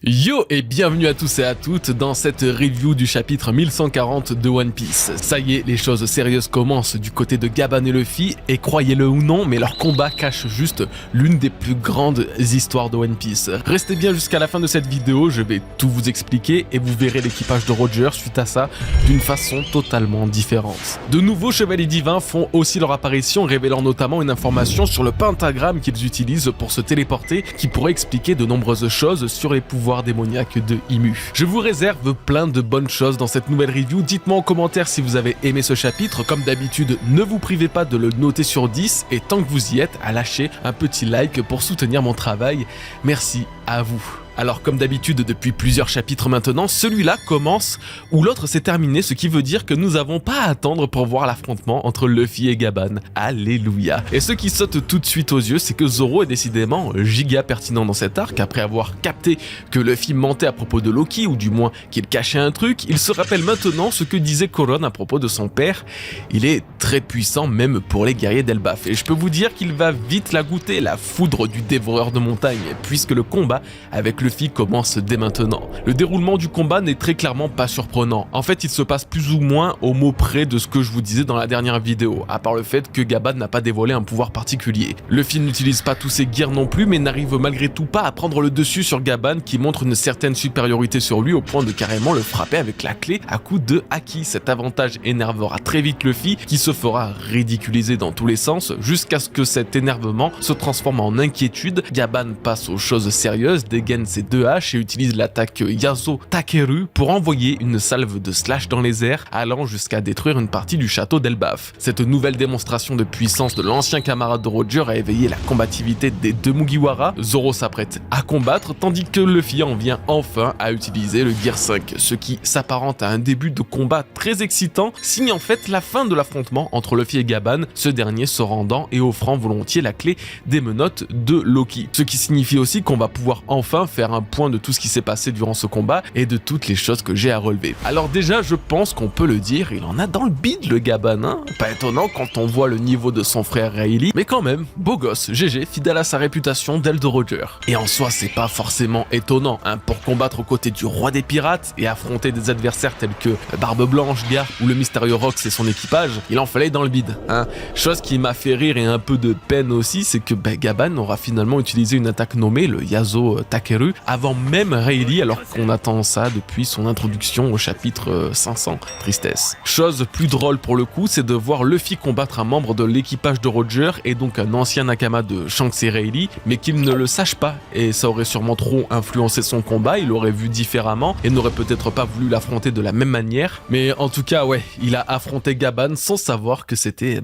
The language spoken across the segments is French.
Yo et bienvenue à tous et à toutes dans cette review du chapitre 1140 de One Piece. Ça y est, les choses sérieuses commencent du côté de Gaban et Luffy et croyez-le ou non, mais leur combat cache juste l'une des plus grandes histoires de One Piece. Restez bien jusqu'à la fin de cette vidéo, je vais tout vous expliquer et vous verrez l'équipage de Roger suite à ça d'une façon totalement différente. De nouveaux chevaliers divins font aussi leur apparition, révélant notamment une information sur le pentagramme qu'ils utilisent pour se téléporter qui pourrait expliquer de nombreuses choses sur les pouvoirs démoniaque de Imu. Je vous réserve plein de bonnes choses dans cette nouvelle review. Dites-moi en commentaire si vous avez aimé ce chapitre. Comme d'habitude, ne vous privez pas de le noter sur 10 et tant que vous y êtes, à lâcher un petit like pour soutenir mon travail. Merci à vous. Alors comme d'habitude depuis plusieurs chapitres maintenant, celui-là commence où l'autre s'est terminé, ce qui veut dire que nous n'avons pas à attendre pour voir l'affrontement entre Luffy et Gaban. Alléluia. Et ce qui saute tout de suite aux yeux, c'est que Zoro est décidément giga pertinent dans cet arc. Après avoir capté que Luffy mentait à propos de Loki, ou du moins qu'il cachait un truc, il se rappelle maintenant ce que disait Koron à propos de son père. Il est très puissant même pour les guerriers d'Elbaf. Et je peux vous dire qu'il va vite la goûter, la foudre du dévoreur de montagne, puisque le combat avec Luffy commence dès maintenant. Le déroulement du combat n'est très clairement pas surprenant. En fait, il se passe plus ou moins au mot près de ce que je vous disais dans la dernière vidéo, à part le fait que Gaban n'a pas dévoilé un pouvoir particulier. Luffy n'utilise pas tous ses gears non plus, mais n'arrive malgré tout pas à prendre le dessus sur Gaban, qui montre une certaine supériorité sur lui au point de carrément le frapper avec la clé à coup de haki. Cet avantage énervera très vite Luffy, qui se fera ridiculiser dans tous les sens, jusqu'à ce que cet énervement se transforme en inquiétude. Gaban passe aux choses sérieuses, dégaine ses deux haches et utilise l'attaque Yazo Takeru pour envoyer une salve de slash dans les airs, allant jusqu'à détruire une partie du château d'Elbaf. Cette nouvelle démonstration de puissance de l'ancien camarade de Roger a éveillé la combativité des deux Mugiwara. Zoro s'apprête à combattre, tandis que Luffy en vient enfin à utiliser le Gear 5, ce qui s'apparente à un début de combat très excitant, signe en fait la fin de l'affrontement entre Luffy et Gaban, ce dernier se rendant et offrant volontiers la clé des menottes de Loki. Ce qui signifie aussi qu'on va pouvoir enfin faire un point de tout ce qui s'est passé durant ce combat et de toutes les choses que j'ai à relever. Alors déjà, je pense qu'on peut le dire, il en a dans le bide le Gaban, hein. Pas étonnant quand on voit le niveau de son frère Rayleigh, mais quand même, beau gosse, GG, fidèle à sa réputation d'El de Roger. Et en soi, c'est pas forcément étonnant, hein, pour combattre aux côtés du roi des pirates et affronter des adversaires tels que Barbe Blanche, Garp ou le mystérieux Rox et son équipage, il en fallait dans le bide, hein. Chose qui m'a fait rire et un peu de peine aussi, c'est que Gaban aura finalement utilisé une attaque nommée le Yazo Takeru avant même Rayleigh, alors qu'on attend ça depuis son introduction au chapitre 500. Tristesse. Chose plus drôle pour le coup, c'est de voir Luffy combattre un membre de l'équipage de Roger et donc un ancien Nakama de Shanks et Rayleigh, mais qu'il ne le sache pas, et ça aurait sûrement trop influencé son combat, il l'aurait vu différemment et n'aurait peut-être pas voulu l'affronter de la même manière, mais en tout cas ouais, il a affronté Gaban sans savoir que c'était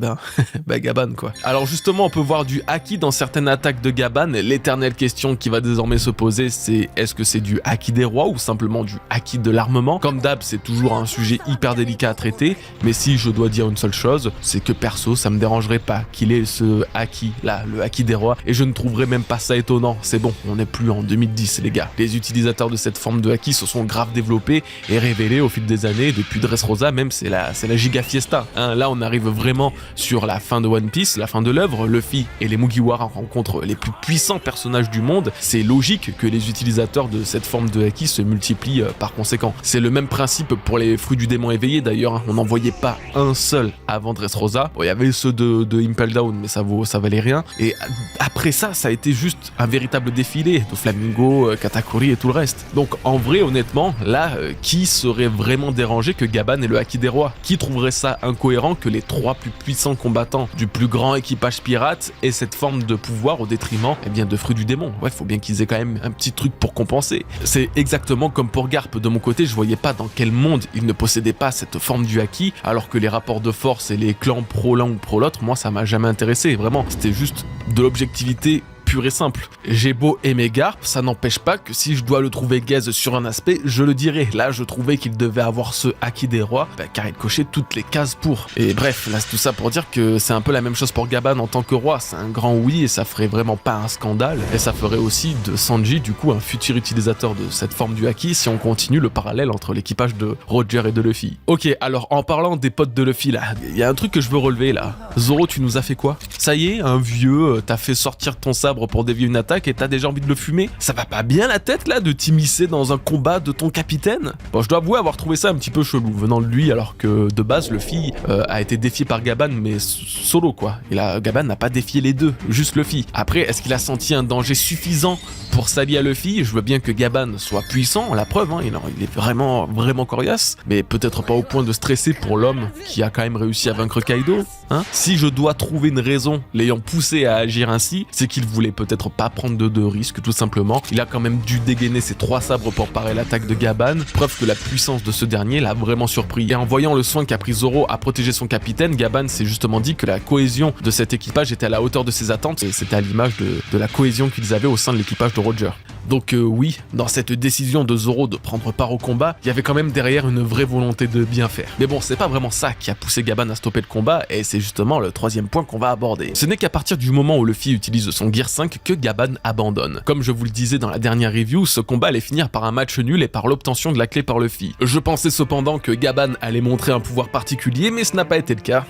Gaban quoi. Alors justement, on peut voir du haki dans certaines attaques de Gaban, l'éternelle question qui va désormais se poser, c'est est-ce que c'est du haki des rois ou simplement du haki de l'armement? Comme d'hab, c'est toujours un sujet hyper délicat à traiter, mais si je dois dire une seule chose, c'est que perso, ça me dérangerait pas qu'il ait ce haki là, le haki des rois, et je ne trouverais même pas ça étonnant. C'est bon, on n'est plus en 2010 les gars. Les utilisateurs de cette forme de haki se sont grave développés et révélés au fil des années, depuis Dressrosa même, c'est la giga fiesta, hein. Là on arrive vraiment sur la fin de One Piece, la fin de l'œuvre. Luffy et les Mugiwara rencontrent les plus puissants personnages du monde, c'est logique que les utilisateurs de cette forme de haki se multiplient par conséquent. C'est le même principe pour les fruits du démon éveillé d'ailleurs, hein. On n'en voyait pas un seul avant Dressrosa. Bon, il y avait ceux de Impel Down, mais ça valait rien. Et après ça a été juste un véritable défilé de Flamingo, Katakuri et tout le reste. Donc en vrai, honnêtement, là, qui serait vraiment dérangé que Gaban ait le haki des rois? Qui trouverait ça incohérent que les trois plus puissants combattants du plus grand équipage pirate aient cette forme de pouvoir au détriment de fruits du démon? Ouais, faut bien qu'ils aient quand même un petit truc pour compenser. C'est exactement comme pour Garp, de mon côté, je voyais pas dans quel monde il ne possédait pas cette forme du haki, alors que les rapports de force et les clans pro l'un ou pro l'autre, moi ça m'a jamais intéressé, vraiment, c'était juste de l'objectivité pur et simple. J'ai beau aimer Garp, ça n'empêche pas que si je dois le trouver gaze sur un aspect, je le dirai. Là, je trouvais qu'il devait avoir ce haki des rois, car il cochait toutes les cases pour. Et bref, là, c'est tout ça pour dire que c'est un peu la même chose pour Gaban en tant que roi. C'est un grand oui et ça ferait vraiment pas un scandale. Et ça ferait aussi de Sanji, du coup, un futur utilisateur de cette forme du haki si on continue le parallèle entre l'équipage de Roger et de Luffy. Ok, alors en parlant des potes de Luffy là, il y a un truc que je veux relever là. Zoro, tu nous as fait quoi? Ça y est, un vieux, t'as fait sortir ton sabre sabre pour dévier une attaque et t'as déjà envie de le fumer? Ça va pas bien la tête là de t'immiscer dans un combat de ton capitaine? Bon, je dois avouer avoir trouvé ça un petit peu chelou venant de lui, alors que de base Luffy a été défié par Gaban mais solo quoi. Et là Gaban n'a pas défié les deux, juste Luffy. Après, est-ce qu'il a senti un danger suffisant pour s'allier à Luffy? Je veux bien que Gaban soit puissant, la preuve, hein, il est vraiment coriace, mais peut-être pas au point de stresser pour l'homme qui a quand même réussi à vaincre Kaido. Hein, si je dois trouver une raison l'ayant poussé à agir ainsi, c'est qu'il voulait peut-être pas prendre de risques, tout simplement. Il a quand même dû dégainer ses 3 sabres pour parer l'attaque de Gaban, preuve que la puissance de ce dernier l'a vraiment surpris. Et en voyant le soin qu'a pris Zoro à protéger son capitaine, Gaban s'est justement dit que la cohésion de cet équipage était à la hauteur de ses attentes, et c'était à l'image de la cohésion qu'ils avaient au sein de l'équipage de Roger. Donc oui, dans cette décision de Zoro de prendre part au combat, il y avait quand même derrière une vraie volonté de bien faire. Mais bon, c'est pas vraiment ça qui a poussé Gaban à stopper le combat, et c'est justement le 3e point qu'on va aborder. Ce n'est qu'à partir du moment où Luffy utilise son Gear 5 que Gaban abandonne. Comme je vous le disais dans la dernière review, ce combat allait finir par un match nul et par l'obtention de la clé par Luffy. Je pensais cependant que Gaban allait montrer un pouvoir particulier, mais ce n'a pas été le cas.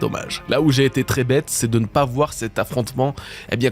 Dommage. Là où j'ai été très bête, c'est de ne pas voir cet affrontement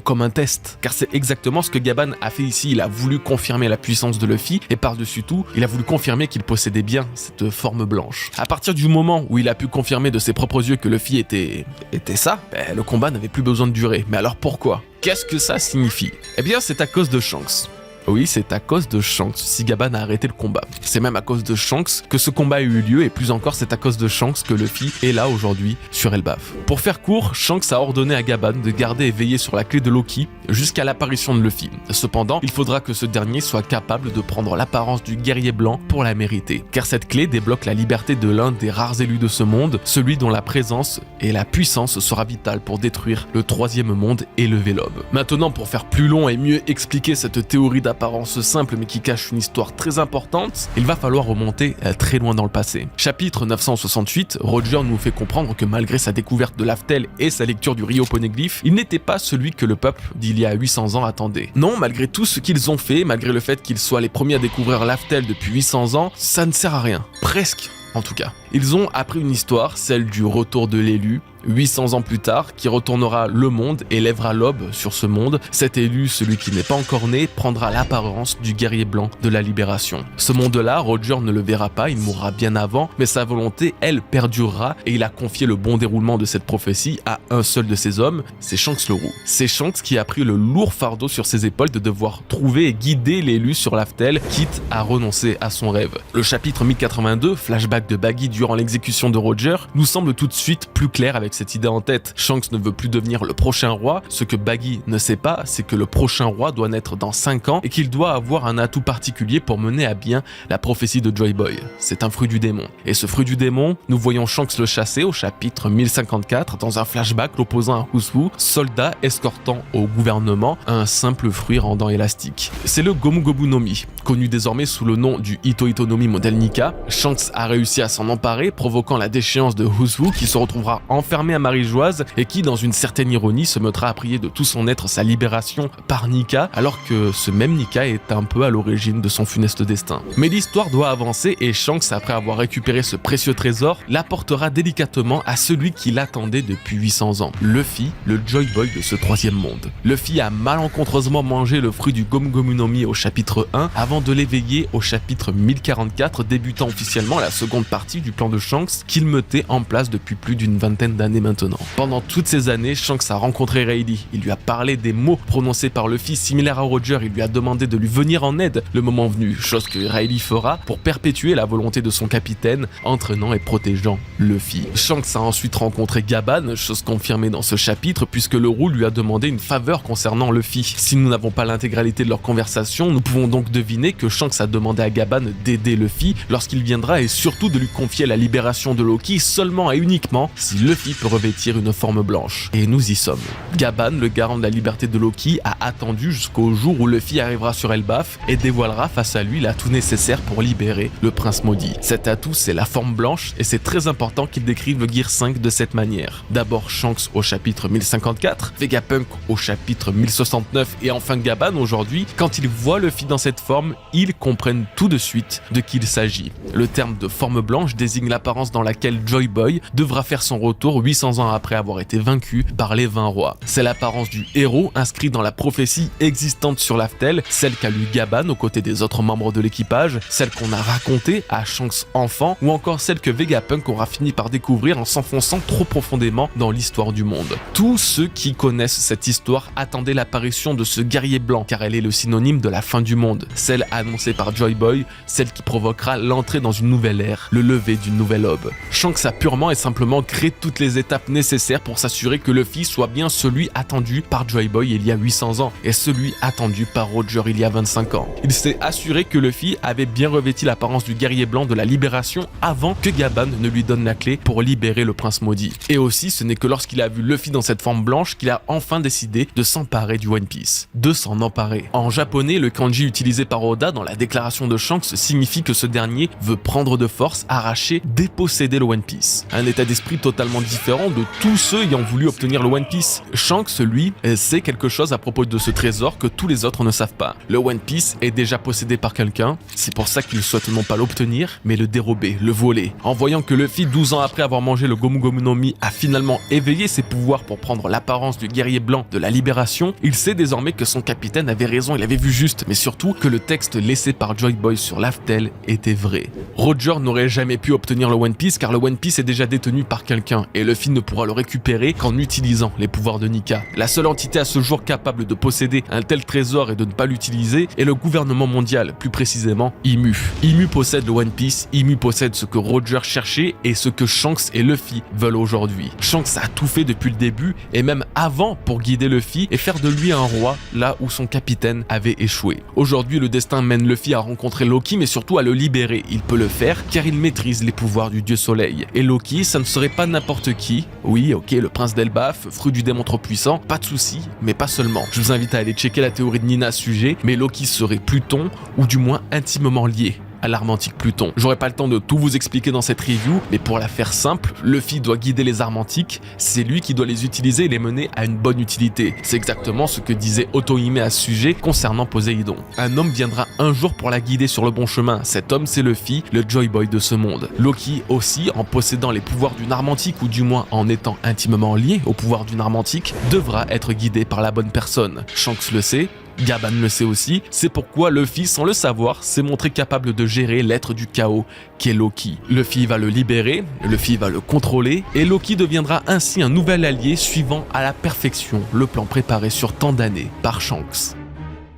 comme un test, car c'est exactement ce que Gaban a fait ici. Il a voulu confirmer la puissance de Luffy, et par-dessus tout, il a voulu confirmer qu'il possédait bien cette forme blanche. À partir du moment où il a pu confirmer de ses propres yeux que Luffy était ça, le combat n'avait plus besoin de durer. Mais alors pourquoi? Qu'est-ce que ça signifie? C'est à cause de Shanks. Oui, c'est à cause de Shanks si Gaban a arrêté le combat. C'est même à cause de Shanks que ce combat a eu lieu, et plus encore c'est à cause de Shanks que Luffy est là aujourd'hui sur Elbaf. Pour faire court, Shanks a ordonné à Gaban de garder et veiller sur la clé de Loki jusqu'à l'apparition de Luffy. Cependant, il faudra que ce dernier soit capable de prendre l'apparence du guerrier blanc pour la mériter, car cette clé débloque la liberté de l'un des rares élus de ce monde, celui dont la présence et la puissance sera vitale pour détruire le 3e monde et lever l'aube. Maintenant, pour faire plus long et mieux expliquer cette théorie d'apparence simple mais qui cache une histoire très importante, il va falloir remonter très loin dans le passé. Chapitre 968, Roger nous fait comprendre que malgré sa découverte de l'Aftel et sa lecture du Rio Poneglyph, il n'était pas celui que le peuple d'il y a 800 ans attendait. Non, malgré tout ce qu'ils ont fait, malgré le fait qu'ils soient les premiers à découvrir l'Aftel depuis 800 ans, ça ne sert à rien. Presque, en tout cas. Ils ont appris une histoire, celle du retour de l'élu, 800 ans plus tard, qui retournera le monde et lèvera l'aube sur ce monde. Cet élu, celui qui n'est pas encore né, prendra l'apparence du guerrier blanc de la libération. Ce monde-là, Roger ne le verra pas, il mourra bien avant, mais sa volonté, elle, perdurera, et il a confié le bon déroulement de cette prophétie à un seul de ses hommes, c'est Shanks le Roux. C'est Shanks qui a pris le lourd fardeau sur ses épaules de devoir trouver et guider l'élu sur l'Aftel, quitte à renoncer à son rêve. Le chapitre 1082, flashback de Baggy durant l'exécution de Roger, nous semble tout de suite plus clair avec cette idée en tête. Shanks ne veut plus devenir le prochain roi. Ce que Baggy ne sait pas, c'est que le prochain roi doit naître dans 5 ans et qu'il doit avoir un atout particulier pour mener à bien la prophétie de Joy Boy. C'est un fruit du démon. Et ce fruit du démon, nous voyons Shanks le chasser au chapitre 1054 dans un flashback l'opposant à Huswu, soldat escortant au gouvernement un simple fruit rendant élastique. C'est le Gomu Gomu no Mi, connu désormais sous le nom du Ito Ito no Mi modèle Nika. Shanks a réussi à s'en emparer, provoquant la déchéance de Huswu qui se retrouvera enfermé à Marie-Joise et qui, dans une certaine ironie, se mettra à prier de tout son être sa libération par Nika, alors que ce même Nika est un peu à l'origine de son funeste destin. Mais l'histoire doit avancer et Shanks, après avoir récupéré ce précieux trésor, l'apportera délicatement à celui qui l'attendait depuis 800 ans, Luffy, le Joy Boy de ce 3e monde. Luffy a malencontreusement mangé le fruit du Gomu Gomu no Mi au chapitre 1 avant de l'éveiller au chapitre 1044, débutant officiellement la seconde partie du plan de Shanks qu'il mettait en place depuis plus d'une vingtaine d'années maintenant. Pendant toutes ces années, Shanks a rencontré Rayleigh, il lui a parlé des mots prononcés par Luffy similaires à Roger, il lui a demandé de lui venir en aide le moment venu, chose que Rayleigh fera pour perpétuer la volonté de son capitaine, entraînant et protégeant Luffy. Shanks a ensuite rencontré Gaban, chose confirmée dans ce chapitre puisque le Roux lui a demandé une faveur concernant Luffy. Si nous n'avons pas l'intégralité de leur conversation, nous pouvons donc deviner que Shanks a demandé à Gaban d'aider Luffy lorsqu'il viendra et surtout de lui confier la libération de Loki seulement et uniquement si Luffy peut revêtir une forme blanche. Et nous y sommes. Gaban, le garant de la liberté de Loki, a attendu jusqu'au jour où Luffy arrivera sur Elbaf et dévoilera face à lui l'atout nécessaire pour libérer le prince maudit. Cet atout, c'est la forme blanche et c'est très important qu'il décrive le Gear 5 de cette manière. D'abord Shanks au chapitre 1054, Vegapunk au chapitre 1069 et enfin Gaban aujourd'hui. Quand ils voient Luffy dans cette forme, ils comprennent tout de suite de qui il s'agit. Le terme de forme blanche désigne l'apparence dans laquelle Joy Boy devra faire son retour 800 ans après avoir été vaincu par les 20 rois. C'est l'apparence du héros inscrit dans la prophétie existante sur Laftel, celle qu'a lu Gaban aux côtés des autres membres de l'équipage, celle qu'on a racontée à Shanks enfant, ou encore celle que Vegapunk aura fini par découvrir en s'enfonçant trop profondément dans l'histoire du monde. Tous ceux qui connaissent cette histoire attendaient l'apparition de ce guerrier blanc, car elle est le synonyme de la fin du monde, celle annoncée par Joy Boy, celle qui provoquera l'entrée dans une nouvelle ère, le lever d'une nouvelle aube. Shanks a purement et simplement créé toutes les étapes nécessaires pour s'assurer que Luffy soit bien celui attendu par Joy Boy il y a 800 ans, et celui attendu par Roger il y a 25 ans. Il s'est assuré que Luffy avait bien revêti l'apparence du guerrier blanc de la libération avant que Gaban ne lui donne la clé pour libérer le prince maudit. Et aussi, ce n'est que lorsqu'il a vu Luffy dans cette forme blanche qu'il a enfin décidé de s'emparer du One Piece. De s'en emparer. En japonais, le kanji utilisé par Oda dans la déclaration de Shanks signifie que ce dernier veut prendre de force, arracher, déposséder le One Piece. Un état d'esprit totalement différent de tous ceux ayant voulu obtenir le One Piece. Shanks, lui, sait quelque chose à propos de ce trésor que tous les autres ne savent pas. Le One Piece est déjà possédé par quelqu'un, c'est pour ça qu'il souhaite non pas l'obtenir, mais le dérober, le voler. En voyant que Luffy, 12 ans après avoir mangé le Gomu Gomu no Mi, a finalement éveillé ses pouvoirs pour prendre l'apparence du guerrier blanc de la libération, il sait désormais que son capitaine avait raison, il avait vu juste, mais surtout que le texte laissé par Joy Boy sur Laftel était vrai. Roger n'aurait jamais pu obtenir le One Piece car le One Piece est déjà détenu par quelqu'un et Luffy ne pourra le récupérer qu'en utilisant les pouvoirs de Nika. La seule entité à ce jour capable de posséder un tel trésor et de ne pas l'utiliser est le gouvernement mondial, plus précisément Imu. Imu possède le One Piece, Imu possède ce que Roger cherchait et ce que Shanks et Luffy veulent aujourd'hui. Shanks a tout fait depuis le début et même avant pour guider Luffy et faire de lui un roi là où son capitaine avait échoué. Aujourd'hui, le destin mène Luffy à rencontrer Loki mais surtout à le libérer. Il peut le faire car il maîtrise les pouvoirs du dieu soleil. Et Loki, ça ne serait pas n'importe qui. Oui, ok, le prince d'Elbaf, fruit du démon trop puissant, pas de souci, mais pas seulement. Je vous invite à aller checker la théorie de Nina à ce sujet, mais Loki serait Pluton ou du moins intimement lié à l'arme antique Pluton. J'aurai pas le temps de tout vous expliquer dans cette review, mais pour la faire simple, Luffy doit guider les armes antiques, c'est lui qui doit les utiliser et les mener à une bonne utilité. C'est exactement ce que disait Otohime à ce sujet concernant Poséidon. Un homme viendra un jour pour la guider sur le bon chemin, cet homme c'est Luffy, le Joy Boy de ce monde. Loki aussi, en possédant les pouvoirs d'une arme antique ou du moins en étant intimement lié au pouvoir d'une arme antique, devra être guidé par la bonne personne. Shanks le sait, Gaban le sait aussi, c'est pourquoi Luffy, sans le savoir, s'est montré capable de gérer l'être du chaos qu'est Loki. Luffy va le libérer, Luffy va le contrôler, et Loki deviendra ainsi un nouvel allié suivant à la perfection le plan préparé sur tant d'années par Shanks.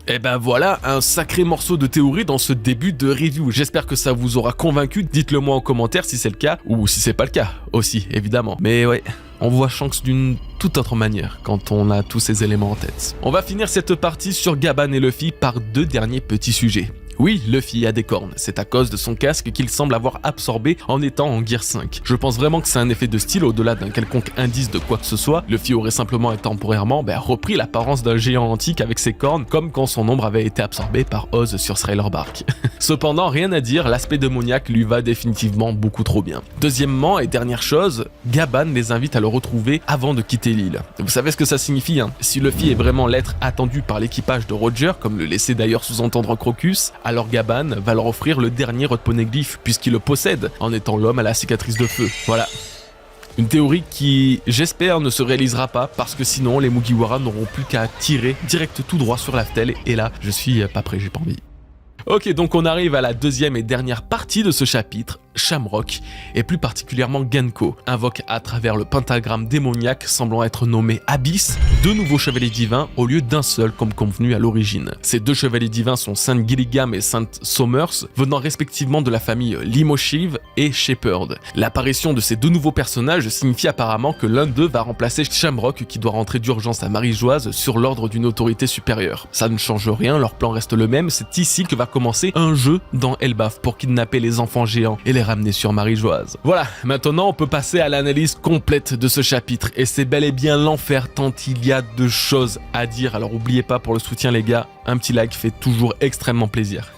Et ben voilà, un sacré morceau de théorie dans ce début de review. J'espère que ça vous aura convaincu, dites-le moi en commentaire si c'est le cas, ou si c'est pas le cas, aussi, évidemment. Mais ouais, on voit Shanks d'une toute autre manière quand on a tous ces éléments en tête. On va finir cette partie sur Gaban et Luffy par deux derniers petits sujets. Oui, Luffy a des cornes, c'est à cause de son casque qu'il semble avoir absorbé en étant en Gear 5. Je pense vraiment que c'est un effet de style au-delà d'un quelconque indice de quoi que ce soit. Luffy aurait simplement et temporairement repris l'apparence d'un géant antique avec ses cornes, comme quand son ombre avait été absorbée par Oz sur Thriller Bark. Cependant, rien à dire, l'aspect démoniaque lui va définitivement beaucoup trop bien. Deuxièmement et dernière chose, Gaban les invite à le retrouver avant de quitter l'île. Vous savez ce que ça signifie, hein? Si Luffy est vraiment l'être attendu par l'équipage de Roger, comme le laissait d'ailleurs sous-entendre Crocus, alors Gaban va leur offrir le dernier Rod Poneglyph puisqu'il le possède en étant l'homme à la cicatrice de feu. Voilà. Une théorie qui, j'espère, ne se réalisera pas parce que sinon les Mugiwara n'auront plus qu'à tirer direct tout droit sur Laftel et là, je suis pas prêt, j'ai pas envie. Ok, donc on arrive à la deuxième et dernière partie de ce chapitre. Shamrock, et plus particulièrement Genko, invoque à travers le pentagramme démoniaque semblant être nommé Abyss, deux nouveaux chevaliers divins au lieu d'un seul comme convenu à l'origine. Ces deux chevaliers divins sont Saint Gilligam et Saint Somers, venant respectivement de la famille Limoshiv et Shepherd. L'apparition de ces deux nouveaux personnages signifie apparemment que l'un d'eux va remplacer Shamrock qui doit rentrer d'urgence à Marie-Joise sur l'ordre d'une autorité supérieure. Ça ne change rien, leur plan reste le même, c'est ici que va commencer un jeu dans Elbaf pour kidnapper les enfants géants et les ramener sur Marie-Joise. Voilà, maintenant on peut passer à l'analyse complète de ce chapitre et c'est bel et bien l'enfer tant il y a de choses à dire. Alors oubliez pas pour le soutien les gars, un petit like fait toujours extrêmement plaisir.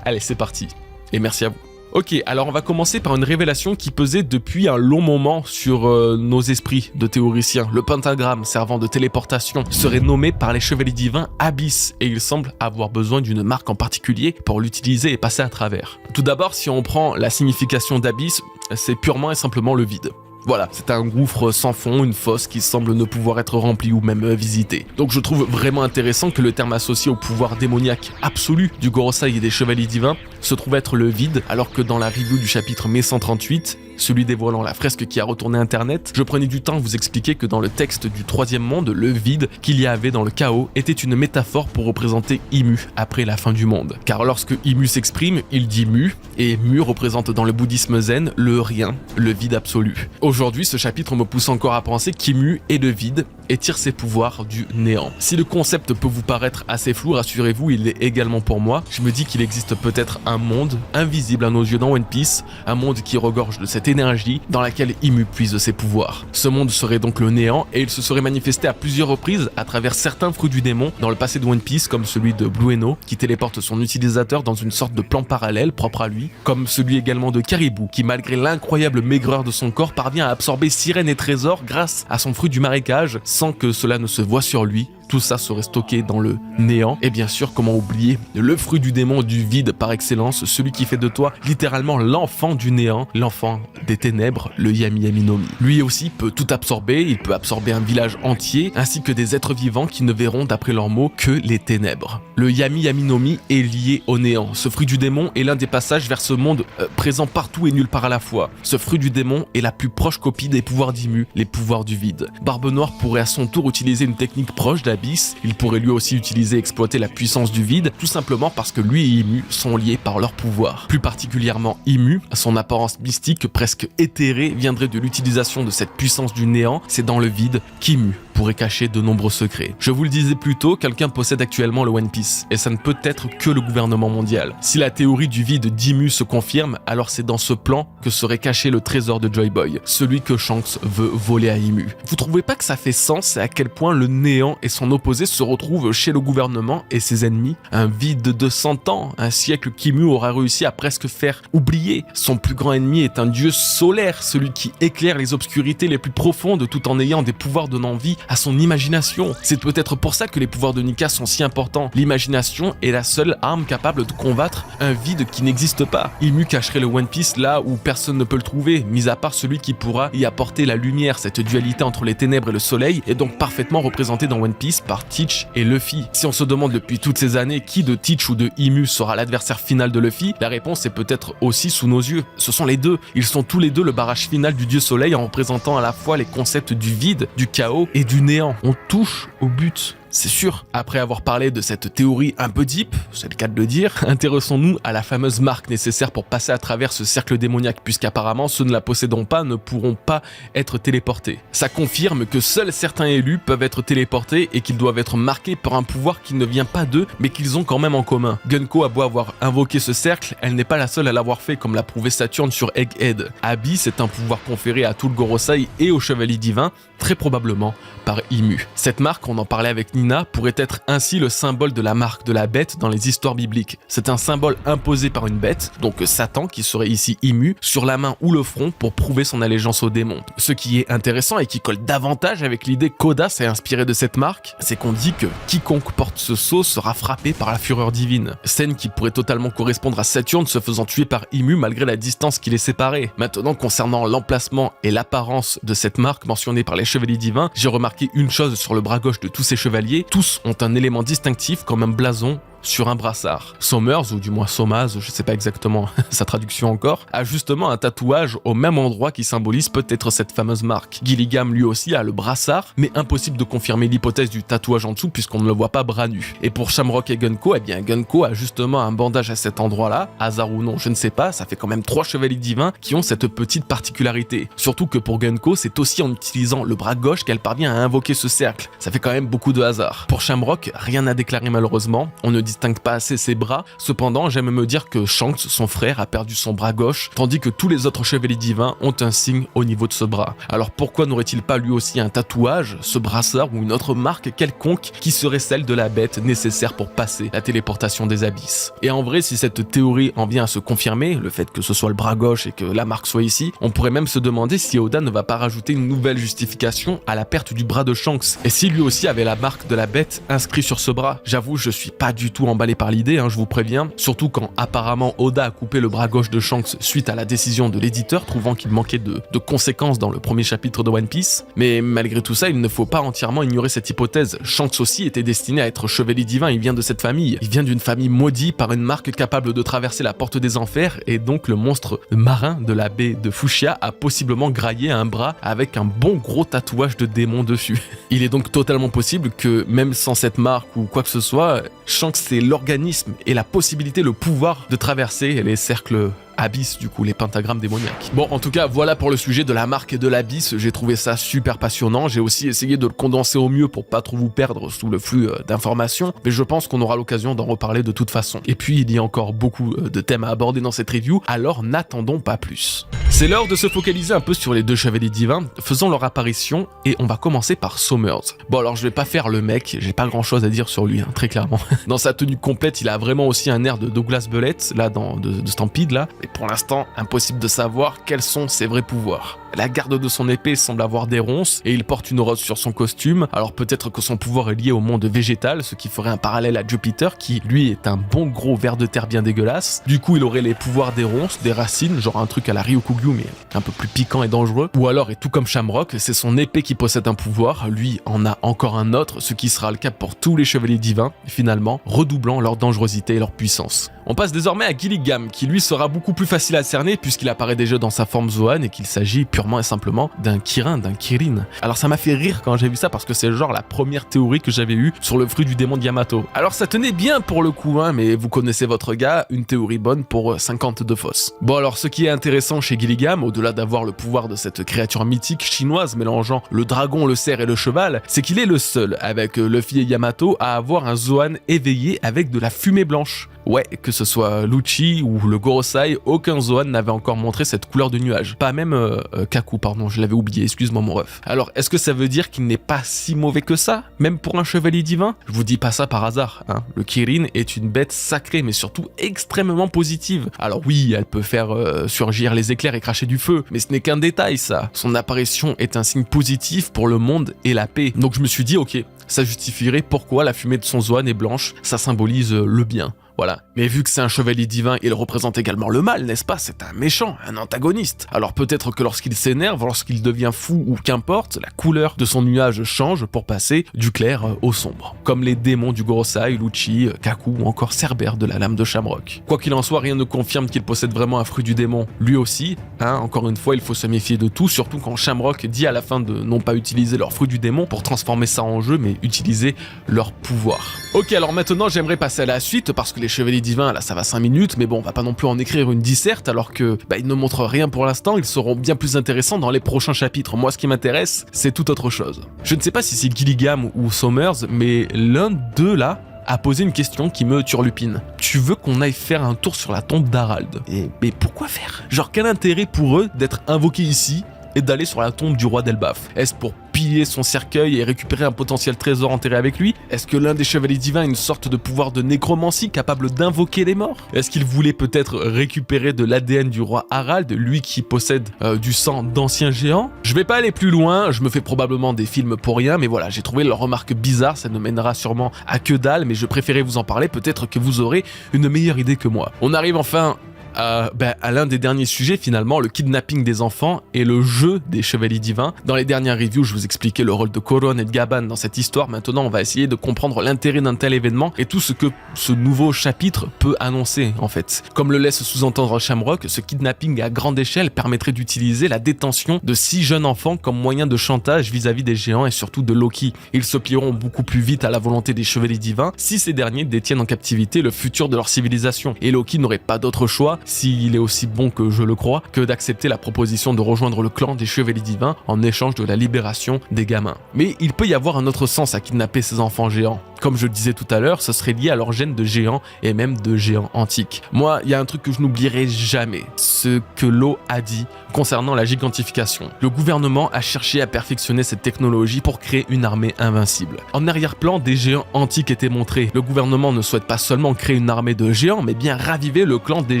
Allez c'est parti et merci à vous. Ok, alors on va commencer par une révélation qui pesait depuis un long moment sur nos esprits de théoriciens. Le pentagramme servant de téléportation serait nommé par les chevaliers divins Abyss et il semble avoir besoin d'une marque en particulier pour l'utiliser et passer à travers. Tout d'abord, si on prend la signification d'Abyss, c'est purement et simplement le vide. Voilà, c'est un gouffre sans fond, une fosse qui semble ne pouvoir être remplie ou même visitée. Donc je trouve vraiment intéressant que le terme associé au pouvoir démoniaque absolu du Gorosei et des Chevaliers Divins se trouve être le vide, alors que dans la review du chapitre 1138, celui dévoilant la fresque qui a retourné internet, je prenais du temps à vous expliquer que dans le texte du troisième monde, le vide qu'il y avait dans le chaos était une métaphore pour représenter Imu après la fin du monde. Car lorsque Imu s'exprime, il dit Mu, et Mu représente dans le bouddhisme zen le rien, le vide absolu. Aujourd'hui, ce chapitre me pousse encore à penser qu'Imu est le vide et tire ses pouvoirs du néant. Si le concept peut vous paraître assez flou, rassurez-vous, il l'est également pour moi. Je me dis qu'il existe peut-être un monde invisible à nos yeux dans One Piece, un monde qui regorge de cette énergie dans laquelle Imu puise ses pouvoirs. Ce monde serait donc le néant et il se serait manifesté à plusieurs reprises à travers certains fruits du démon dans le passé de One Piece, comme celui de Blue Eno qui téléporte son utilisateur dans une sorte de plan parallèle propre à lui, comme celui également de Caribou qui, malgré l'incroyable maigreur de son corps, parvient à absorber sirènes et trésors grâce à son fruit du marécage sans que cela ne se voie sur lui. Tout ça serait stocké dans le néant. Et bien sûr, comment oublier le fruit du démon du vide par excellence, celui qui fait de toi littéralement l'enfant du néant, l'enfant des ténèbres, le Yami Yami no Mi. Lui aussi peut tout absorber, il peut absorber un village entier, ainsi que des êtres vivants qui ne verront, d'après leurs mots, que les ténèbres. Le Yami Yami no Mi est lié au néant. Ce fruit du démon est l'un des passages vers ce monde présent partout et nulle part à la fois. Ce fruit du démon est la plus proche copie des pouvoirs d'Imu, les pouvoirs du vide. Barbe Noire pourrait à son tour utiliser une technique proche d'Abyss. Il pourrait lui aussi utiliser et exploiter la puissance du vide, tout simplement parce que lui et Imu sont liés par leur pouvoir. Plus particulièrement Imu, son apparence mystique presque éthérée viendrait de l'utilisation de cette puissance du néant. C'est dans le vide qu'Imu pourrait cacher de nombreux secrets. Je vous le disais plus tôt, quelqu'un possède actuellement le One Piece, et ça ne peut être que le gouvernement mondial. Si la théorie du vide d'Imu se confirme, alors c'est dans ce plan que serait caché le trésor de Joy Boy, celui que Shanks veut voler à Imu. Vous trouvez pas que ça fait sens et à quel point le néant et son opposé se retrouvent chez le gouvernement et ses ennemis? Un vide de 100 ans, un siècle qu'Imu aura réussi à presque faire oublier. Son plus grand ennemi est un dieu solaire, celui qui éclaire les obscurités les plus profondes tout en ayant des pouvoirs donnant vie à son imagination. C'est peut-être pour ça que les pouvoirs de Nika sont si importants. L'imagination est la seule arme capable de combattre un vide qui n'existe pas. Imu cacherait le One Piece là où personne ne peut le trouver, mis à part celui qui pourra y apporter la lumière. Cette dualité entre les ténèbres et le soleil est donc parfaitement représentée dans One Piece par Teach et Luffy. Si on se demande depuis toutes ces années qui de Teach ou de Imu sera l'adversaire final de Luffy, la réponse est peut-être aussi sous nos yeux. Ce sont les deux. Ils sont tous les deux le barrage final du dieu soleil en représentant à la fois les concepts du vide, du chaos et du néant. On touche au but. C'est sûr. Après avoir parlé de cette théorie un peu deep, c'est le cas de le dire, intéressons-nous à la fameuse marque nécessaire pour passer à travers ce cercle démoniaque, puisqu'apparemment ceux ne la possédant pas ne pourront pas être téléportés. Ça confirme que seuls certains élus peuvent être téléportés et qu'ils doivent être marqués par un pouvoir qui ne vient pas d'eux, mais qu'ils ont quand même en commun. Gunko a beau avoir invoqué ce cercle, elle n'est pas la seule à l'avoir fait, comme l'a prouvé Saturne sur Egghead. Abyss est un pouvoir conféré à tout le Gorosei et aux Chevaliers Divins, très probablement par Imu. Cette marque, on en parlait avec Nina, pourrait être ainsi le symbole de la marque de la bête dans les histoires bibliques. C'est un symbole imposé par une bête, donc Satan, qui serait ici Imu, sur la main ou le front pour prouver son allégeance au démon. Ce qui est intéressant et qui colle davantage avec l'idée qu'Oda s'est inspiré de cette marque, c'est qu'on dit que quiconque porte ce sceau sera frappé par la fureur divine. Scène qui pourrait totalement correspondre à Saturne se faisant tuer par Imu malgré la distance qui les séparait. Maintenant, concernant l'emplacement et l'apparence de cette marque mentionnée par les Chevaliers Divins, j'ai remarqué une chose sur le bras gauche de tous ces chevaliers. Tous ont un élément distinctif comme un blason sur un brassard. Sommers, ou du moins Sommaz, je sais pas exactement sa traduction encore, a justement un tatouage au même endroit qui symbolise peut-être cette fameuse marque. Gilligam lui aussi a le brassard, mais impossible de confirmer l'hypothèse du tatouage en dessous puisqu'on ne le voit pas bras nu. Et pour Shamrock et Gunko, eh bien Gunko a justement un bandage à cet endroit-là, hasard ou non, je ne sais pas, ça fait quand même 3 chevaliers divins qui ont cette petite particularité. Surtout que pour Gunko, c'est aussi en utilisant le bras gauche qu'elle parvient à invoquer ce cercle. Ça fait quand même beaucoup de hasard. Pour Shamrock, rien à déclarer malheureusement, on ne distingue pas assez ses bras. Cependant, j'aime me dire que Shanks, son frère, a perdu son bras gauche, tandis que tous les autres chevaliers divins ont un signe au niveau de ce bras. Alors pourquoi n'aurait-il pas lui aussi un tatouage, ce brassard ou une autre marque quelconque qui serait celle de la bête nécessaire pour passer la téléportation des abysses? Et en vrai, si cette théorie en vient à se confirmer, le fait que ce soit le bras gauche et que la marque soit ici, on pourrait même se demander si Oda ne va pas rajouter une nouvelle justification à la perte du bras de Shanks. Et si lui aussi avait la marque de la bête inscrite sur ce bras? J'avoue, je suis pas du tout tout emballé par l'idée, je vous préviens, surtout quand apparemment Oda a coupé le bras gauche de Shanks suite à la décision de l'éditeur, trouvant qu'il manquait de conséquences dans le premier chapitre de One Piece. Mais malgré tout ça, il ne faut pas entièrement ignorer cette hypothèse. Shanks aussi était destiné à être chevalier divin, il vient de cette famille. Il vient d'une famille maudite par une marque capable de traverser la porte des enfers, et donc le monstre marin de la baie de Fushia a possiblement graillé un bras avec un bon gros tatouage de démon dessus. Il est donc totalement possible que, même sans cette marque ou quoi que ce soit, Shanks ait l'organisme et la possibilité, le pouvoir de traverser les cercles Abyss, du coup, les pentagrammes démoniaques. Bon, en tout cas, voilà pour le sujet de la marque et de l'Abyss. J'ai trouvé ça super passionnant. J'ai aussi essayé de le condenser au mieux pour pas trop vous perdre sous le flux d'informations, mais je pense qu'on aura l'occasion d'en reparler de toute façon. Et puis, il y a encore beaucoup de thèmes à aborder dans cette review, alors n'attendons pas plus. C'est l'heure de se focaliser un peu sur les deux chevaliers divins, faisant leur apparition, et on va commencer par Somers. Bon, alors je vais pas faire le mec, j'ai pas grand chose à dire sur lui, très clairement. Dans sa tenue complète, il a vraiment aussi un air de Douglas Bellet, là, de Stampede, là. Mais pour l'instant, impossible de savoir quels sont ses vrais pouvoirs. La garde de son épée semble avoir des ronces, et il porte une rose sur son costume, alors peut-être que son pouvoir est lié au monde végétal, ce qui ferait un parallèle à Jupiter, qui lui est un bon gros ver de terre bien dégueulasse. Du coup, il aurait les pouvoirs des ronces, des racines, genre un truc à la Ryukugyu, mais un peu plus piquant et dangereux. Ou alors, et tout comme Shamrock, c'est son épée qui possède un pouvoir, lui en a encore un autre, ce qui sera le cas pour tous les chevaliers divins, finalement, redoublant leur dangerosité et leur puissance. On passe désormais à Gilligam, qui lui sera beaucoup plus facile à cerner puisqu'il apparaît déjà dans sa forme Zoan et qu'il s'agit purement et simplement d'un Kirin, d'un Kirin. Alors ça m'a fait rire quand j'ai vu ça parce que c'est genre la première théorie que j'avais eue sur le fruit du démon de Yamato. Alors ça tenait bien pour le coup, mais vous connaissez votre gars, une théorie bonne pour 50 de fausses. Bon alors ce qui est intéressant chez Gilligam, au-delà d'avoir le pouvoir de cette créature mythique chinoise mélangeant le dragon, le cerf et le cheval, c'est qu'il est le seul, avec Luffy et Yamato, à avoir un Zoan éveillé avec de la fumée blanche. Ouais, que ce soit Lucci ou le Gorosei, aucun Zoan n'avait encore montré cette couleur de nuage. Pas même Kaku, pardon, je l'avais oublié, excuse-moi mon ref. Alors, est-ce que ça veut dire qu'il n'est pas si mauvais que ça, même pour un chevalier divin? Je vous dis pas ça par hasard, Le Kirin est une bête sacrée, mais surtout extrêmement positive. Alors oui, elle peut faire surgir les éclairs et cracher du feu, mais ce n'est qu'un détail ça. Son apparition est un signe positif pour le monde et la paix. Donc je me suis dit, ok, ça justifierait pourquoi la fumée de son Zoan est blanche, ça symbolise le bien. Voilà. Mais vu que c'est un chevalier divin, il représente également le mal, n'est-ce pas? C'est un méchant, un antagoniste. Alors peut-être que lorsqu'il s'énerve, lorsqu'il devient fou ou qu'importe, la couleur de son nuage change pour passer du clair au sombre. Comme les démons du Gorosei, Lucci, Kaku ou encore Cerbère de la lame de Shamrock. Quoi qu'il en soit, rien ne confirme qu'il possède vraiment un fruit du démon. Lui aussi, encore une fois, il faut se méfier de tout, surtout quand Shamrock dit à la fin de non pas utiliser leur fruit du démon pour transformer ça en jeu, mais utiliser leur pouvoir. Ok, alors maintenant j'aimerais passer à la suite parce que les chevaliers divins, là ça va 5 minutes, mais bon, on va pas non plus en écrire une disserte alors que ils ne montrent rien pour l'instant, ils seront bien plus intéressants dans les prochains chapitres. Moi, ce qui m'intéresse, c'est tout autre chose. Je ne sais pas si c'est Gilligam ou Somers, mais l'un d'eux là a posé une question qui me turlupine. Tu veux qu'on aille faire un tour sur la tombe d'Harald? Mais pourquoi faire? Genre, quel intérêt pour eux d'être invoqués ici et d'aller sur la tombe du roi d'Elbaf? Est-ce pour piller son cercueil et récupérer un potentiel trésor enterré avec lui? Est-ce que l'un des chevaliers divins a une sorte de pouvoir de nécromancie capable d'invoquer les morts? Est-ce qu'il voulait peut-être récupérer de l'ADN du roi Harald, lui qui possède du sang d'anciens géants? Je vais pas aller plus loin, je me fais probablement des films pour rien, mais voilà, j'ai trouvé leur remarque bizarre, ça ne mènera sûrement à que dalle, mais je préférais vous en parler, peut-être que vous aurez une meilleure idée que moi. On arrive enfin à l'un des derniers sujets finalement, le kidnapping des enfants et le jeu des chevaliers divins. Dans les dernières reviews, je vous expliquais le rôle de Koron et de Gaban dans cette histoire. Maintenant, on va essayer de comprendre l'intérêt d'un tel événement et tout ce que ce nouveau chapitre peut annoncer en fait. Comme le laisse sous-entendre Shamrock, ce kidnapping à grande échelle permettrait d'utiliser la détention de 6 jeunes enfants comme moyen de chantage vis-à-vis des géants et surtout de Loki. Ils se plieront beaucoup plus vite à la volonté des chevaliers divins si ces derniers détiennent en captivité le futur de leur civilisation. Et Loki n'aurait pas d'autre choix, s'il est aussi bon que je le crois, que d'accepter la proposition de rejoindre le clan des chevaliers divins en échange de la libération des gamins. Mais il peut y avoir un autre sens à kidnapper ces enfants géants. Comme je le disais tout à l'heure, ce serait lié à leur gène de géants et même de géants antiques. Moi, il y a un truc que je n'oublierai jamais, ce que Law a dit concernant la gigantification. Le gouvernement a cherché à perfectionner cette technologie pour créer une armée invincible. En arrière-plan, des géants antiques étaient montrés. Le gouvernement ne souhaite pas seulement créer une armée de géants, mais bien raviver le clan des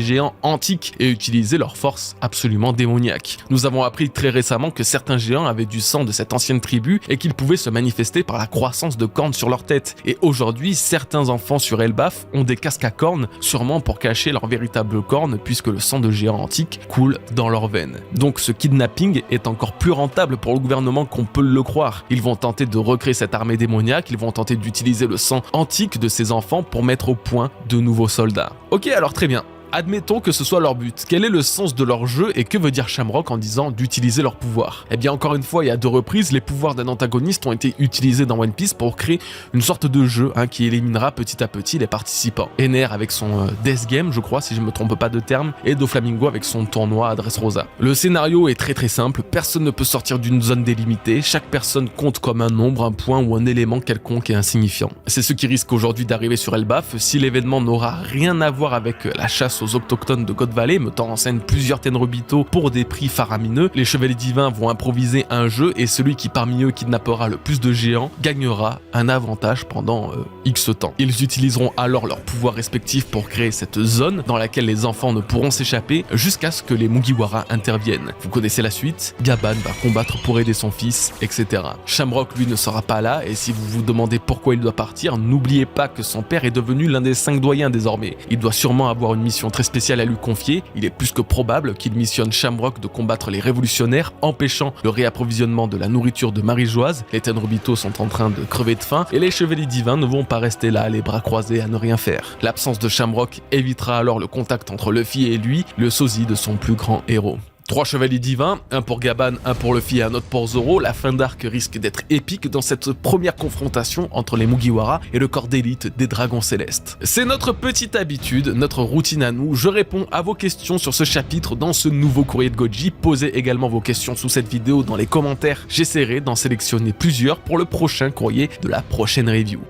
géants antiques et utiliser leur force absolument démoniaque. Nous avons appris très récemment que certains géants avaient du sang de cette ancienne tribu et qu'ils pouvaient se manifester par la croissance de cornes sur leur tête. Et aujourd'hui, certains enfants sur Elbaf ont des casques à cornes, sûrement pour cacher leurs véritables cornes, puisque le sang de géants antiques coule dans leurs veines. Donc ce kidnapping est encore plus rentable pour le gouvernement qu'on peut le croire. Ils vont tenter de recréer cette armée démoniaque, ils vont tenter d'utiliser le sang antique de ces enfants pour mettre au point de nouveaux soldats. Ok, alors très bien. Admettons que ce soit leur but. Quel est le sens de leur jeu et que veut dire Shamrock en disant d'utiliser leur pouvoir? Eh bien encore une fois, il y a 2 reprises, les pouvoirs d'un antagoniste ont été utilisés dans One Piece pour créer une sorte de jeu qui éliminera petit à petit les participants. Ener avec son Death Game, je crois, si je me trompe pas de terme, et Doflamingo avec son tournoi à Dressrosa. Le scénario est très simple, personne ne peut sortir d'une zone délimitée, chaque personne compte comme un nombre, un point ou un élément quelconque et insignifiant. C'est ce qui risque aujourd'hui d'arriver sur Elbaf si l'événement n'aura rien à voir avec la chasse aux autochtones de God Valley, mettant en scène plusieurs Tenryubito pour des prix faramineux. Les chevaliers divins vont improviser un jeu et celui qui parmi eux kidnappera le plus de géants gagnera un avantage pendant X temps. Ils utiliseront alors leurs pouvoirs respectifs pour créer cette zone dans laquelle les enfants ne pourront s'échapper jusqu'à ce que les Mugiwara interviennent. Vous connaissez la suite, Gaban va combattre pour aider son fils, etc. Shamrock lui ne sera pas là et si vous vous demandez pourquoi il doit partir, n'oubliez pas que son père est devenu l'un des 5 doyens désormais. Il doit sûrement avoir une mission très spéciale à lui confier, il est plus que probable qu'il missionne Shamrock de combattre les révolutionnaires, empêchant le réapprovisionnement de la nourriture de Marie-Joise. Les Tenryubito sont en train de crever de faim et les chevaliers divins ne vont pas rester là, les bras croisés à ne rien faire. L'absence de Shamrock évitera alors le contact entre Luffy et lui, le sosie de son plus grand héros. 3 chevaliers divins, un pour Gaban, un pour Luffy et un autre pour Zoro. La fin d'arc risque d'être épique dans cette première confrontation entre les Mugiwara et le corps d'élite des dragons célestes. C'est notre petite habitude, notre routine à nous. Je réponds à vos questions sur ce chapitre dans ce nouveau courrier de Goji. Posez également vos questions sous cette vidéo dans les commentaires. J'essaierai d'en sélectionner plusieurs pour le prochain courrier de la prochaine review.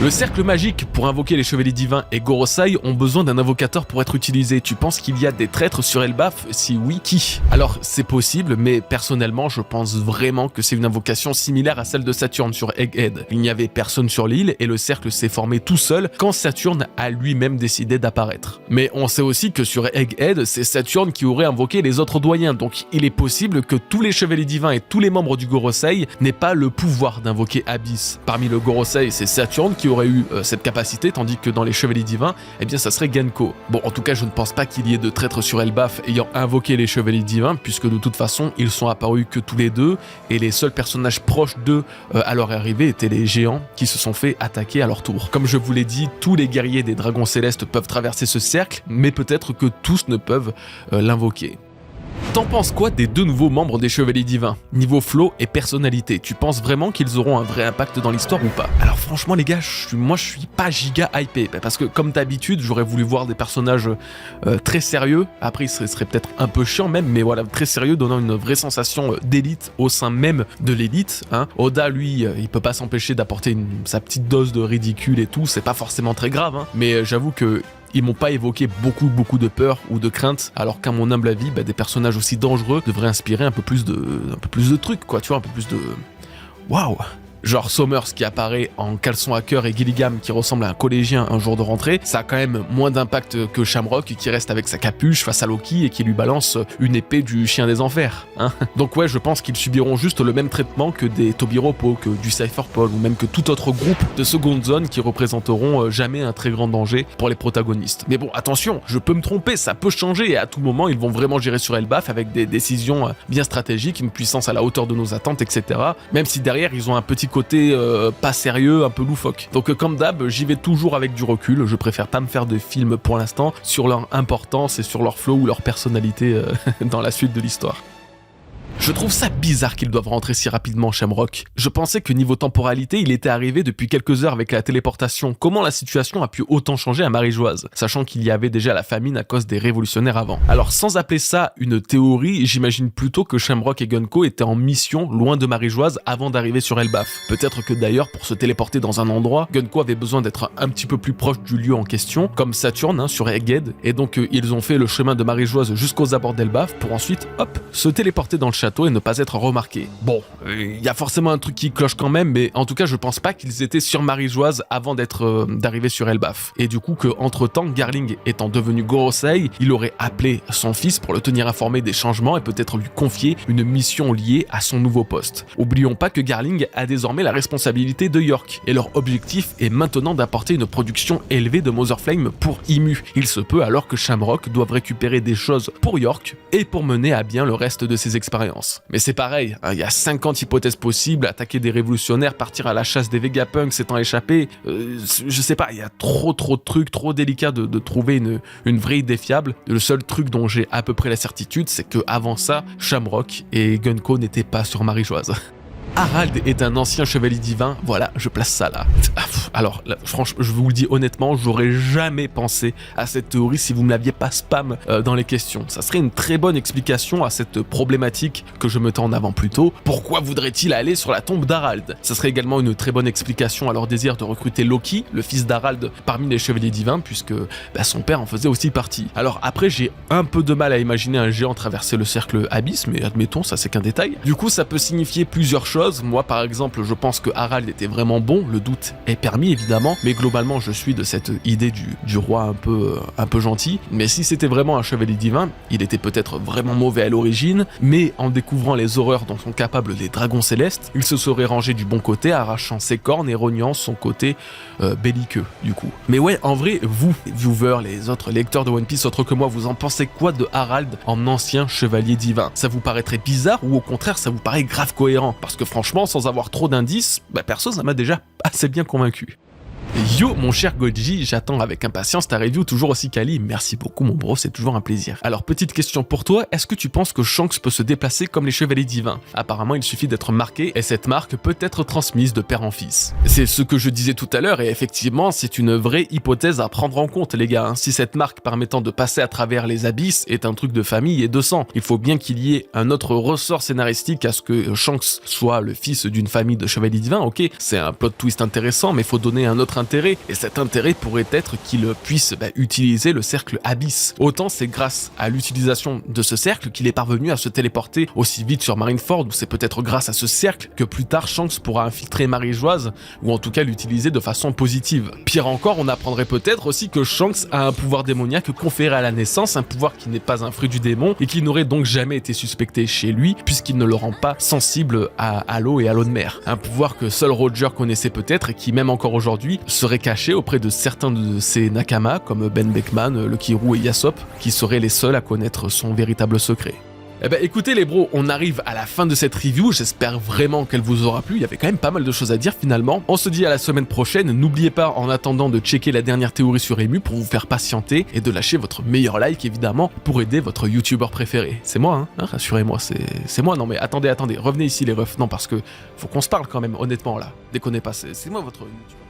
Le cercle magique pour invoquer les chevaliers divins et Gorosei ont besoin d'un invocateur pour être utilisé. Tu penses qu'il y a des traîtres sur Elbaf? Si oui, qui? Alors c'est possible, mais personnellement je pense vraiment que c'est une invocation similaire à celle de Saturne sur Egghead. Il n'y avait personne sur l'île et le cercle s'est formé tout seul quand Saturne a lui-même décidé d'apparaître. Mais on sait aussi que sur Egghead, c'est Saturne qui aurait invoqué les autres doyens, donc il est possible que tous les chevaliers divins et tous les membres du Gorosei n'aient pas le pouvoir d'invoquer Abyss. Parmi le Gorosei, c'est Saturne qui aurait eu cette capacité, tandis que dans les chevaliers divins, eh bien ça serait Genko. Bon, en tout cas, je ne pense pas qu'il y ait de traîtres sur Elbaf ayant invoqué les chevaliers divins, puisque de toute façon, ils sont apparus que tous les deux, et les seuls personnages proches d'eux à leur arrivée étaient les géants qui se sont fait attaquer à leur tour. Comme je vous l'ai dit, tous les guerriers des dragons célestes peuvent traverser ce cercle, mais peut-être que tous ne peuvent l'invoquer. T'en penses quoi des 2 nouveaux membres des Chevaliers Divins? Niveau flow et personnalité, tu penses vraiment qu'ils auront un vrai impact dans l'histoire ou pas? Alors franchement les gars, moi je suis pas giga hypé, parce que comme d'habitude, j'aurais voulu voir des personnages très sérieux, après ils seraient peut-être un peu chiants même, mais voilà, très sérieux, donnant une vraie sensation d'élite au sein même de l'élite. Oda lui, il peut pas s'empêcher d'apporter sa petite dose de ridicule et tout, c'est pas forcément très grave, mais j'avoue que ils m'ont pas évoqué beaucoup de peur ou de crainte, alors qu'à mon humble avis, des personnages aussi dangereux devraient inspirer un peu plus de trucs, quoi, tu vois, un peu plus de... Waouh! Genre Sommers qui apparaît en caleçon à cœur et Gilligan qui ressemble à un collégien un jour de rentrée, ça a quand même moins d'impact que Shamrock qui reste avec sa capuche face à Loki et qui lui balance une épée du chien des enfers. Donc ouais, je pense qu'ils subiront juste le même traitement que des Tobiropo, que du Cypherpol ou même que tout autre groupe de seconde zone qui représenteront jamais un très grand danger pour les protagonistes. Mais bon, attention, je peux me tromper, ça peut changer et à tout moment ils vont vraiment gérer sur Elbaf avec des décisions bien stratégiques, une puissance à la hauteur de nos attentes, etc. Même si derrière ils ont un petit côté pas sérieux, un peu loufoque. Donc comme d'hab, j'y vais toujours avec du recul, je préfère pas me faire de films pour l'instant sur leur importance et sur leur flow ou leur personnalité dans la suite de l'histoire. Je trouve ça bizarre qu'ils doivent rentrer si rapidement, Shamrock. Je pensais que niveau temporalité, il était arrivé depuis quelques heures avec la téléportation. Comment la situation a pu autant changer à Marie-Joise, sachant qu'il y avait déjà la famine à cause des révolutionnaires avant. Alors sans appeler ça une théorie, j'imagine plutôt que Shamrock et Gunko étaient en mission loin de Marie-Joise avant d'arriver sur Elbaf. Peut-être que d'ailleurs, pour se téléporter dans un endroit, Gunko avait besoin d'être un petit peu plus proche du lieu en question, comme Saturne sur Egghead, et donc ils ont fait le chemin de Marie-Joise jusqu'aux abords d'Elbaf pour ensuite, hop, se téléporter dans le château château et ne pas être remarqués. Bon, il y a forcément un truc qui cloche quand même, mais en tout cas je pense pas qu'ils étaient sur Marie-Joise avant d'arriver sur Elbaf. Et du coup que entre temps, Garling étant devenu Gorosei, il aurait appelé son fils pour le tenir informé des changements et peut-être lui confier une mission liée à son nouveau poste. Oublions pas que Garling a désormais la responsabilité de York, et leur objectif est maintenant d'apporter une production élevée de Motherflame pour Imu. Il se peut alors que Shamrock doive récupérer des choses pour York et pour mener à bien le reste de ses expériences. Mais c'est pareil, il y a 50 hypothèses possibles, attaquer des révolutionnaires, partir à la chasse des Vegapunk, s'étant échappé, je sais pas, il y a trop de trucs, trop délicats de trouver une vraie idée fiable. Le seul truc dont j'ai à peu près la certitude, c'est que avant ça, Shamrock et Gunko n'étaient pas sur Marie-Joise. Harald est un ancien chevalier divin, voilà, je place ça là. Alors, là, franchement, je vous le dis honnêtement, j'aurais jamais pensé à cette théorie si vous me l'aviez pas spam dans les questions. Ça serait une très bonne explication à cette problématique que je mettais en avant plus tôt. Pourquoi voudrait-il aller sur la tombe d'Harald? Ça serait également une très bonne explication à leur désir de recruter Loki, le fils d'Harald, parmi les chevaliers divins, puisque son père en faisait aussi partie. Alors après, j'ai un peu de mal à imaginer un géant traverser le cercle Abyss, mais admettons, ça c'est qu'un détail. Du coup, ça peut signifier plusieurs choses. Moi par exemple, je pense que Harald était vraiment bon, le doute est permis évidemment, mais globalement je suis de cette idée du roi un peu gentil. Mais si c'était vraiment un chevalier divin, il était peut-être vraiment mauvais à l'origine, mais en découvrant les horreurs dont sont capables les dragons célestes, il se serait rangé du bon côté, arrachant ses cornes et rognant son côté belliqueux du coup. Mais ouais, en vrai, vous, viewers, les autres lecteurs de One Piece autres que moi, vous en pensez quoi de Harald en ancien chevalier divin? Ça vous paraîtrait bizarre ou au contraire ça vous paraît grave cohérent? Parce que franchement, sans avoir trop d'indices, perso, ça m'a déjà assez bien convaincu. Yo mon cher Goji, j'attends avec impatience ta review toujours aussi quali, merci beaucoup mon bro, c'est toujours un plaisir. Alors petite question pour toi, est-ce que tu penses que Shanks peut se déplacer comme les chevaliers divins? Apparemment il suffit d'être marqué et cette marque peut être transmise de père en fils. C'est ce que je disais tout à l'heure et effectivement c'est une vraie hypothèse à prendre en compte les gars. Si cette marque permettant de passer à travers les abysses est un truc de famille et de sang, il faut bien qu'il y ait un autre ressort scénaristique à ce que Shanks soit le fils d'une famille de chevaliers divins, ok, c'est un plot twist intéressant mais il faut donner un autre intérêt, et cet intérêt pourrait être qu'il puisse utiliser le cercle Abyss. Autant c'est grâce à l'utilisation de ce cercle qu'il est parvenu à se téléporter aussi vite sur Marineford, ou c'est peut-être grâce à ce cercle que plus tard Shanks pourra infiltrer Marie-Joise, ou en tout cas l'utiliser de façon positive. Pire encore, on apprendrait peut-être aussi que Shanks a un pouvoir démoniaque conféré à la naissance, un pouvoir qui n'est pas un fruit du démon, et qui n'aurait donc jamais été suspecté chez lui, puisqu'il ne le rend pas sensible à l'eau et à l'eau de mer. Un pouvoir que seul Roger connaissait peut-être, et qui même encore aujourd'hui serait caché auprès de certains de ses Nakama, comme Ben Beckman, le Kirou et Yasop, qui seraient les seuls à connaître son véritable secret. Eh ben écoutez les bros, on arrive à la fin de cette review, j'espère vraiment qu'elle vous aura plu, il y avait quand même pas mal de choses à dire finalement. On se dit à la semaine prochaine, n'oubliez pas en attendant de checker la dernière théorie sur Emu pour vous faire patienter et de lâcher votre meilleur like évidemment pour aider votre youtubeur préféré. C'est moi hein, rassurez-moi, c'est moi, non mais attendez, revenez ici les refs, non parce que faut qu'on se parle quand même honnêtement là, déconnez pas, c'est moi votre youtubeur.